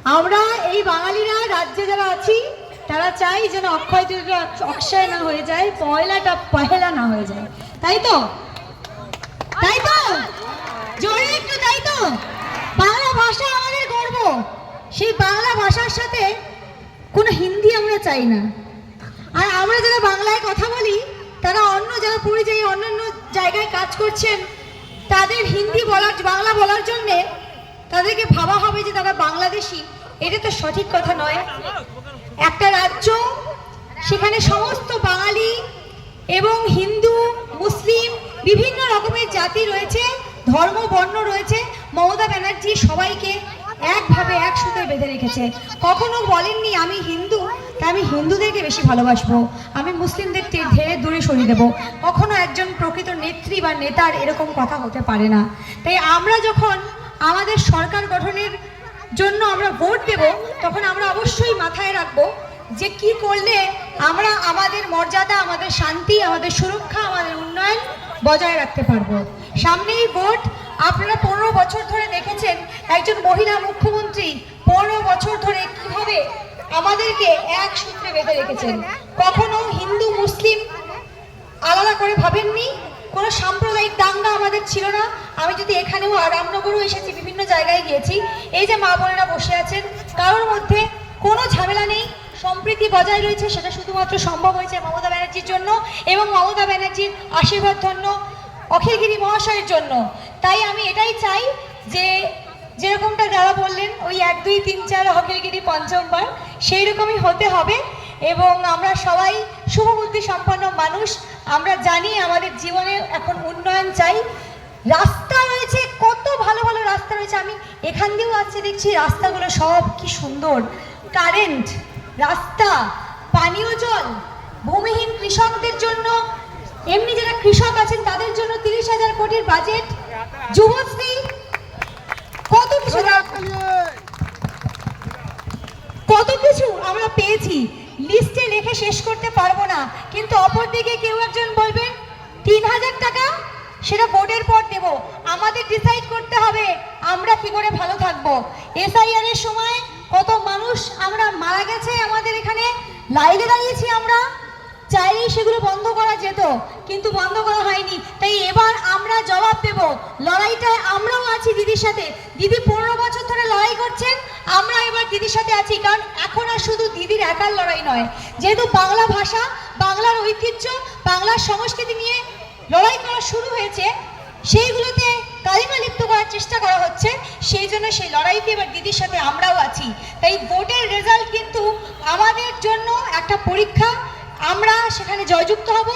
আমরা এই বাঙালিরা রাজ্যে যারা আছি তারা চাই যেন অক্ষয় তৃতীয়া অক্ষয় না হয়ে যায়, পয়লাটা পহেলা না হয়ে যায়। তাই তো? তাই তো? জোরে একটু তাই তো? বাংলা ভাষা আমাদের গর্ব। সেই বাংলা ভাষার সাথে কোনো হিন্দি আমরা চাই না। আর আমরা যারা বাংলায় কথা বলি তারা অন্য যারা পরিযায়ী অন্যান্য জায়গায় কাজ করছেন তাদের হিন্দি বলার বাংলা বলার জন্যে তাদেরকে ভাবা হবে যে তারা বাংলাদেশি। এটা তো সঠিক কথা নয়। একটা রাজ্য, সেখানে সমস্ত বাঙালি এবং হিন্দু মুসলিম বিভিন্ন রকমের জাতি রয়েছে, ধর্ম বর্ণ রয়েছে। মমতা ব্যানার্জি সবাইকে একভাবে এক সুতোয় বেঁধে রেখেছে। কখনো বলেননি আমি হিন্দু তাই আমি হিন্দুদেরকে বেশি ভালোবাসবো, আমি মুসলিমদের ধীরে দূরে সরিয়ে দেবো। কখনো একজন প্রকৃত নেত্রী বা নেতার এরকম কথা হতে পারে না। তাই আমরা যখন আমাদের সরকার গঠনের জন্য আমরা ভোট দেব তখন আমরা অবশ্যই মাথায় রাখবো যে কি করলে আমরা আমাদের মর্যাদা, আমাদের শান্তি, আমাদের সুরক্ষা, আমাদের উন্নয়ন বজায় রাখতে পারবো। সামনেই ভোট। আপনারা 15 বছর ধরে দেখেছেন একজন মহিলা মুখ্যমন্ত্রী 15 বছর ধরে কিভাবে আমাদেরকে এক সূত্রে বেঁধে রেখেছেন। কখনো হিন্দু মুসলিম আলাদা করে ভাবেননি, কোনো সাম্প্রদায়িক দাঙ্গা আমাদের ছিল না। আমি যদি এখানেও রামনগরও এসেছি, বিভিন্ন জায়গায় গিয়েছি, এই যে মা বোনেরা বসে আছেন কারোর মধ্যে কোনো ঝামেলা নেই, সম্প্রীতি বজায় রয়েছে। সেটা শুধুমাত্র সম্ভব হয়েছে মমতা ব্যানার্জির জন্য এবং মমতা ব্যানার্জির আশীর্বাদ ধন্য অখিলগিরি মহাশয়ের জন্য। তাই আমি এটাই চাই যে যেরকমটা যারা বললেন ওই 1 2 3 4 অখিলগিরি পঞ্চমবার, সেই রকমই হতে হবে। এবং আমরা সবাই শুভবুদ্ধি সম্পন্ন মানুষ, আমরা জানি আমাদের জীবনে এখন উন্নয়ন চাই। রাস্তা রয়েছে, কত ভালো ভালো রাস্তা রয়েছে। আমি এখান দিয়েও আসছি, দেখছি রাস্তাগুলো সব কি সুন্দর, কারেন্ট রাস্তা, পানীয় জল, ভূমিহীন কৃষকদের জন্য, এমনি যারা কৃষক আছেন তাদের জন্য 30,000 কোটির বাজেট, যুবশ্রী, কত কিছু আমরা পেয়েছি, লিস্টে লিখে শেষ করতে পারবো না। কিন্তু অপরদিকে কেউ একজন বলবেন 3,000 টাকা সেটা ভোটের পর দেব। আমাদের ডিসাইড করতে হবে আমরা কি করে ভালো থাকবো। SIR এর সময় কত মানুষ আমরা মারা গেছে, আমাদের এখানে লাইনে দাঁড়িয়েছি, আমরা চাইলেই সেগুলো বন্ধ করা যেত কিন্তু বন্ধ করা হয়নি। তাই এবার আমরা জবাব দেব। লড়াইটায় আমরাও আছি দিদির সাথে। দিদি 15 বছর ধরে লড়াই করছেন, আমরা এবার দিদির সাথে আছি। কারণ এখন আর শুধু দিদির একার লড়াই নয়, যেহেতু বাংলা ভাষা, বাংলার ঐতিহ্য, বাংলার সংস্কৃতি নিয়ে লড়াই করা শুরু হয়েছে, সেইগুলোতে কালিমা লিপ্ত করার চেষ্টা করা হচ্ছে। সেই জন্য সেই লড়াইতে এবার দিদির সাথে আমরাও আছি। তাই ভোটের রেজাল্ট কিন্তু আমাদের জন্য একটা পরীক্ষা, আমরা সেখানে জয়যুক্ত হব,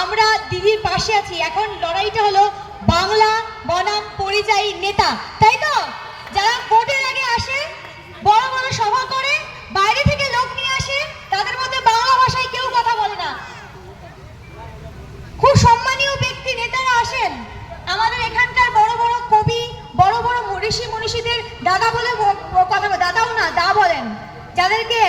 আমরা দিদির পাশে আছি। এখন লড়াইটা হলো বাংলা বনাম পরিযায়ী নেতা, তাই তো? যারা ভোটের আগে আসে, বড় বড় সভা করে, বাইরে থেকে লোক নিয়ে আসে, তাদের মধ্যে বাংলা ভাষায় কেউ কথা বলে না। খুব সম্মানীয় ব্যক্তি নেতারা আসেন, আমাদের এখানকার বড় বড় কবি, বড় বড় ঋষি মনীষীদের দাদা বলে কথা, দাদাও না দা বলেন, যাদেরকে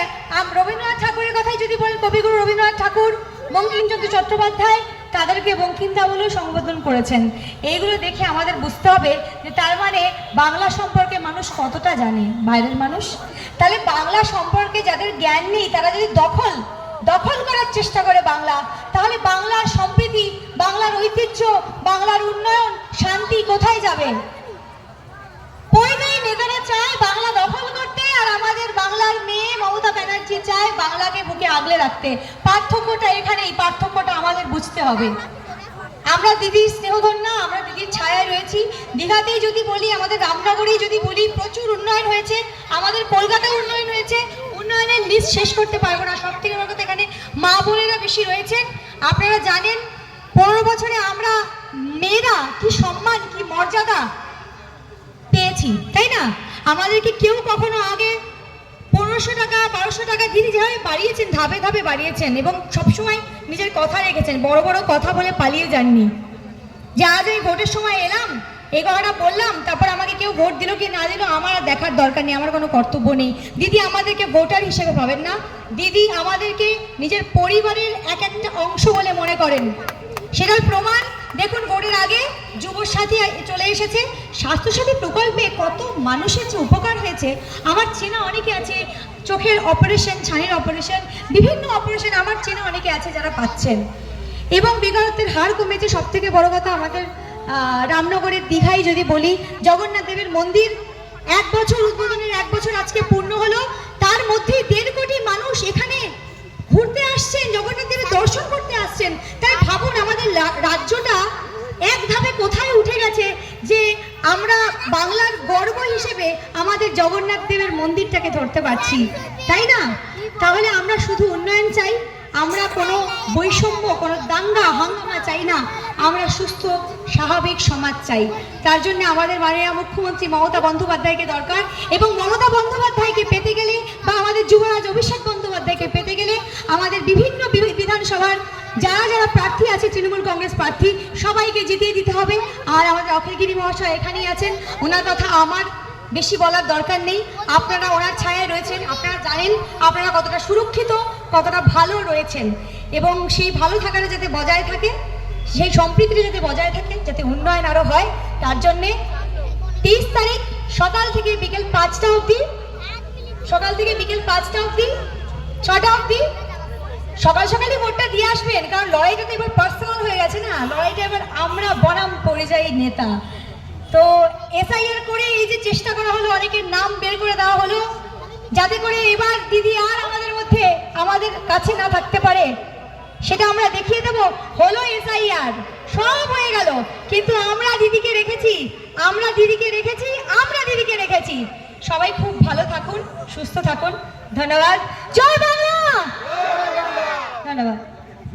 রবীন্দ্রনাথ ঠাকুরের কথাই যদি বলেন, কবিগুরু রবীন্দ্রনাথ ঠাকুর, বঙ্কিমচন্দ্র চট্টোপাধ্যায়, তাদেরকে বঙ্কিমদা বলেও সম্বোধন করেছেন। এইগুলো দেখে আমাদের বুঝতে হবে যে তার মানে বাংলা সম্পর্কে মানুষ কতটা জানে, বাইরের মানুষ। তাহলে বাংলা সম্পর্কে যাদের জ্ঞান নেই তারা যদি দখল করার চেষ্টা করে বাংলা, তাহলে বাংলার সম্প্রীতি, বাংলার ঐতিহ্য, বাংলার উন্নয়ন, শান্তি কোথায় যাবে? পরিযায়ী নেতারা চায় বাংলা দখল করতে, আর আমাদের বাংলার মেয়ে মমতা ব্যানার্জি চায় বাংলাকে বুকে আগলে রাখতে। পার্থক্যটা এখানেই, পার্থক্যটা আমাদের বুঝতে হবে। আমরা দিদির স্নেহধন্য, আমরা দিদির ছায়ায় রয়েছি। দীঘাতেই যদি বলি, আমাদের রামনগরেই যদি বলি, প্রচুর উন্নয়ন হয়েছে, আমাদের কলকাতায় উন্নয়ন হয়েছে। উন্নয়নের লিস্ট শেষ করতে পারবো না। সব থেকে বড় কথা এখানে মা বোনেরা বেশি রয়েছেন। আপনারা জানেন 15 বছরে আমরা মেয়েরা কি সম্মান, কি মর্যাদা পেয়েছি, তাই না? আমাদেরকে কেউ কখনো আগে 1500 টাকা 1200 টাকা দিদি যেভাবে বাড়িয়েছেন, ধাপে ধাপে বাড়িয়েছেন এবং সবসময় নিজের কথা রেখেছেন, বড় বড় কথা বলে পালিয়ে যাননি। যে আজ আমি ভোটের সময় এলাম, এই কথাটা বললাম, তারপর আমাকে কেউ ভোট দিল কি না দিল আমার আর দেখার দরকার নেই, আমার কোনো কর্তব্য নেই। দিদি আমাদেরকে ভোটার হিসেবে ভাবেন না, দিদি আমাদেরকে নিজের পরিবারের এক একটা অংশ বলে মনে করেন। সেটার প্রমাণ দেখুন ভোটের আগে যুবসাথী চলে এসেছে, স্বাস্থ্যসাথী প্রকল্পে কত মানুষের যে উপকার হয়েছে। আমার চেনা অনেকে আছে, চোখের অপারেশন, ছানির অপারেশন, বিভিন্ন অপারেশন আমার চেনা অনেকে আছে যারা পাচ্ছেন। এবং বেকারত্বের হার কমেছে। সব থেকে বড় কথা, আমাদের রামনগরের দীঘায় যদি বলি, জগন্নাথ দেবের মন্দির 1 বছর উদ্বোধনের 1 বছর আজকে পূর্ণ হলো। তার মধ্যে 1.5 কোটি মানুষ এখানে ঘুরতে আসছেন, জগন্নাথ দেবের দর্শন করতে আসছেন। তাই ভাবুন আমাদের রাজ্যটা এক ধাপে কোথায় উঠে গেছে, যে আমরা বাংলার গর্ব হিসেবে আমাদের জগন্নাথ দেবের মন্দিরটাকে ধরতে পারছি, তাই না? তাহলে আমরা শুধু উন্নয়ন চাই, আমরা কোনো বৈষম্য, কোনো দাঙ্গা হাঙ্গামা চাই না, আমরা সুস্থ স্বাভাবিক সমাজ চাই। তার জন্য আমাদের মাননীয় মুখ্যমন্ত্রী মমতা বন্দ্যোপাধ্যায়কে দরকার। এবং মমতা বন্দ্যোপাধ্যায়কে পেতে গেলে, বা আমাদের যুবরাজ অভিষেক বন্দ্যোপাধ্যায়কে পেতে গেলে, আমাদের বিভিন্ন বিধানসভার যারা যারা প্রার্থী আছে, তৃণমূল কংগ্রেস প্রার্থী, সবাইকে জিতিয়ে দিতে হবে। আর আমাদের অখিলগিরি মহাশয় এখানেই আছেন, ওনার কথা আমার বেশি বলার দরকার নেই। আপনারা ওনার ছায়ায় রয়েছেন, আপনারা জানেন আপনারা কতটা সুরক্ষিত, কতটা ভালো রয়েছেন। এবং সেই ভালো থাকাটা যাতে বজায় থাকে, সেই সম্প্রীতিটা যাতে বজায় থাকে, যাতে উন্নয়ন আরও হয়, তার জন্যে 30 তারিখ সকাল থেকে বিকেল 5টা অবধি, সকাল থেকে বিকেল 5টা অবধি, 6টা অবধি সকাল সকালই ভোটটা দিয়ে আসবেন। কারণ লড়াইটা তো এবার পার্সোনাল হয়ে গেছে না, লড়াইটা এবার আমরা বনাম পরিযায়ী নেতা। তো এসআইআর করে এই যে চেষ্টা করা হলো, অনেকের নাম বের করে দেওয়া হলো, যাতে করে এবার দিদি আর আমাদের মধ্যে, আমাদের কাছে না থাকতে পারে, সেটা আমরা দেখিয়ে দেবো। হলো এসআইআর, সব হয়ে গেল, কিন্তু আমরা দিদিকে রেখেছি, আমরা দিদিকে রেখেছি, আমরা দিদিকে রেখেছি। সবাই খুব ভালো থাকুন, সুস্থ থাকুন। ধন্যবাদ। জয় বাংলা। ধন্যবাদ।